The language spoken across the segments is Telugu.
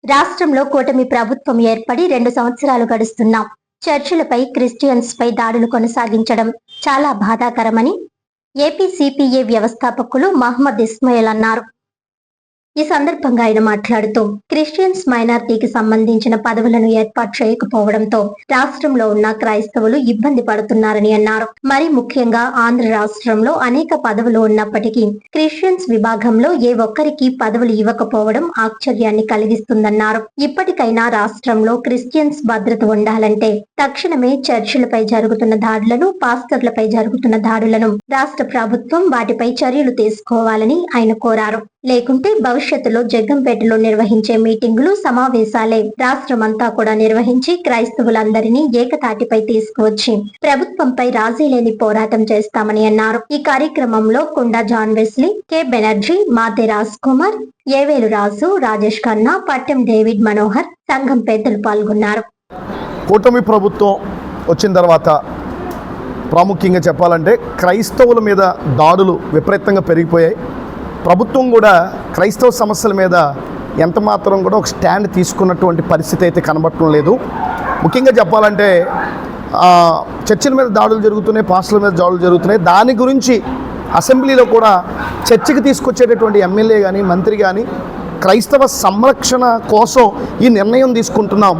రాష్ట్రంలో కూటమి ప్రభుత్వం ఏర్పడి 2 సంవత్సరాలు గడుస్తున్నాం. చర్చిలపై, క్రిస్టియన్స్ పై దాడులు కొనసాగించడం చాలా బాధాకరమని ఏపీ సిపిఏ వ్యవస్థాపకులు మహమ్మద్ ఇస్మాయిల్ అన్నారు. ఈ సందర్భంగా ఆయన మాట్లాడుతూ క్రిస్టియన్స్ మైనారిటీకి సంబంధించిన పదవులను ఏర్పాటు చేయకపోవడంతో రాష్ట్రంలో ఉన్న క్రైస్తవులు ఇబ్బంది పడుతున్నారని అన్నారు. మరి ముఖ్యంగా ఆంధ్ర రాష్ట్రంలో అనేక పదవులు ఉన్నప్పటికీ క్రిస్టియన్స్ విభాగంలో ఏ ఒక్కరికి పదవులు ఇవ్వకపోవడం ఆశ్చర్యాన్ని కలిగిస్తుందన్నారు. ఇప్పటికైనా రాష్ట్రంలో క్రిస్టియన్స్ భద్రత ఉండాలంటే తక్షణమే చర్చిలపై జరుగుతున్న దాడులను, పాస్టర్లపై జరుగుతున్న దాడులను రాష్ట్ర ప్రభుత్వం వాటిపై చర్యలు తీసుకోవాలని ఆయన కోరారు. లేకుంటే భవిష్యత్తులో జగ్గంపేటలో నిర్వహించే మీటింగులు, సమావేశాలే రాష్ట్రమంతా కూడా నిర్వహించి క్రైస్తవులందరినీ ఏకతాటిపై తీసుకువచ్చి ప్రభుత్వంపై రాజీ లేని పోరాటం చేస్తామని అన్నారు. ఈ కార్యక్రమంలో కుండా John Wesley, K Banerjee, Mathe Raj Kumar, ఏవేలు రాజు, రాజేష్ ఖన్నా, పట్టెం డేవిడ్ మనోహర్, సంఘం పెద్దలు పాల్గొన్నారు. కూటమి ప్రభుత్వం వచ్చిన తర్వాత ప్రాముఖ్యంగా చెప్పాలంటే క్రైస్తవుల మీద దాడులు విపరీతంగా పెరిగిపోయాయి. ప్రభుత్వం కూడా క్రైస్తవ సమస్యల మీద ఎంత మాత్రం కూడా ఒక స్టాండ్ తీసుకున్నటువంటి పరిస్థితి అయితే కనబడటం లేదు. ముఖ్యంగా చెప్పాలంటే చర్చిల మీద దాడులు జరుగుతున్నాయి, పాస్టర్ల మీద దాడులు జరుగుతున్నాయి. దాని గురించి అసెంబ్లీలో కూడా చర్చకి తీసుకొచ్చేటటువంటి ఎమ్మెల్యే కానీ, మంత్రి కానీ క్రైస్తవ సంరక్షణ కోసం ఈ నిర్ణయం తీసుకుంటున్నాం,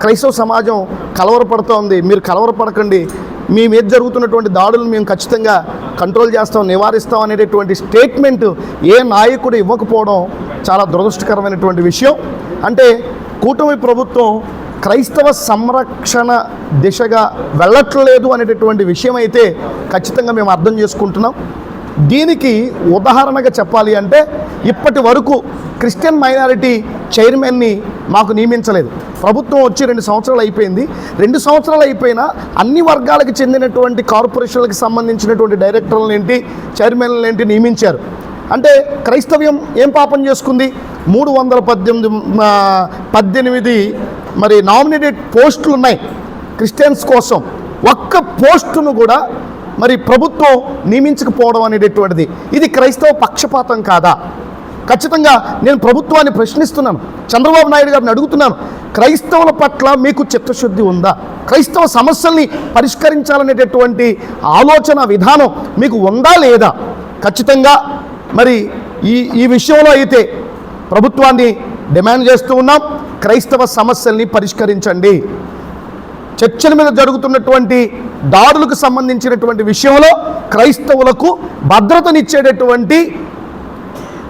క్రైస్తవ సమాజం కలవరపడుతోంది, మీరు కలవరపడకండి, మీ మీద జరుగుతున్నటువంటి దాడులను మేము ఖచ్చితంగా కంట్రోల్ చేస్తాం, నివారిస్తాం అనేటటువంటి స్టేట్మెంట్ ఏ నాయకుడు ఇవ్వకపోవడం చాలా దురదృష్టకరమైనటువంటి విషయం. అంటే కూటమి ప్రభుత్వం క్రైస్తవ సంరక్షణ దిశగా వెళ్ళట్లేదు అనేటటువంటి విషయం అయితే ఖచ్చితంగా మేము అర్థం చేసుకుంటున్నాం. దీనికి ఉదాహరణగా చెప్పాలి అంటే ఇప్పటి వరకు క్రిస్టియన్ మైనారిటీ చైర్మన్ని మాకు నియమించలేదు. ప్రభుత్వం వచ్చి 2 సంవత్సరాలు అయిపోయింది. 2 సంవత్సరాలు అయిపోయినా అన్ని వర్గాలకు చెందినటువంటి కార్పొరేషన్లకు సంబంధించినటువంటి డైరెక్టర్లను ఏంటి, చైర్మన్లను ఏంటి నియమించారు. అంటే క్రైస్తవ్యం ఏం పాపం చేసుకుంది? 318 మరి నామినేటెడ్ పోస్టులు ఉన్నాయి క్రిస్టియన్స్ కోసం. ఒక్క పోస్టును కూడా మరి ప్రభుత్వం నియమించకపోవడం అనేటటువంటిది ఇది క్రైస్తవ పక్షపాతం కాదా? ఖచ్చితంగా నేను ప్రభుత్వాన్ని ప్రశ్నిస్తున్నాను, చంద్రబాబు నాయుడు గారిని అడుగుతున్నాను, క్రైస్తవుల పట్ల మీకు చిత్తశుద్ధి ఉందా? క్రైస్తవ సమస్యల్ని పరిష్కరించాలనేటటువంటి ఆలోచన విధానం మీకు ఉందా లేదా? ఖచ్చితంగా మరి ఈ విషయంలో అయితే ప్రభుత్వాన్ని డిమాండ్ చేస్తూ ఉన్నాం, క్రైస్తవ సమస్యల్ని పరిష్కరించండి. చర్చల మీద జరుగుతున్నటువంటి దాడులకు సంబంధించినటువంటి విషయంలో క్రైస్తవులకు భద్రతనిచ్చేటటువంటి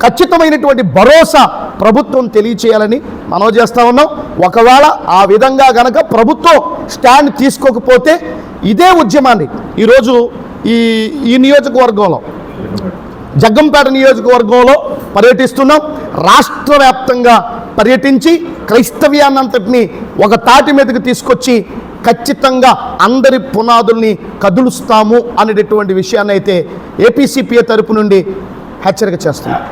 ఖచ్చితమైనటువంటి భరోసా ప్రభుత్వం తెలియచేయాలని మనం చేస్తూ ఉన్నాం. ఒకవేళ ఆ విధంగా గనక ప్రభుత్వం స్టాండ్ తీసుకోకపోతే ఇదే ఉద్యమాన్ని ఈరోజు ఈ నియోజకవర్గంలో, జగ్గంపేట నియోజకవర్గంలో పర్యటిస్తున్నాం. రాష్ట్ర వ్యాప్తంగా పర్యటించి క్రైస్తవ్యాన్నంతటినీ ఒక తాటి మీదకి తీసుకొచ్చి ఖచ్చితంగా అందరి పునాదుల్ని కదులుస్తాము అనేటటువంటి విషయాన్ని అయితే ఏపీసీపీఏ తరపు నుండి హెచ్చరిక చేస్తున్నాం.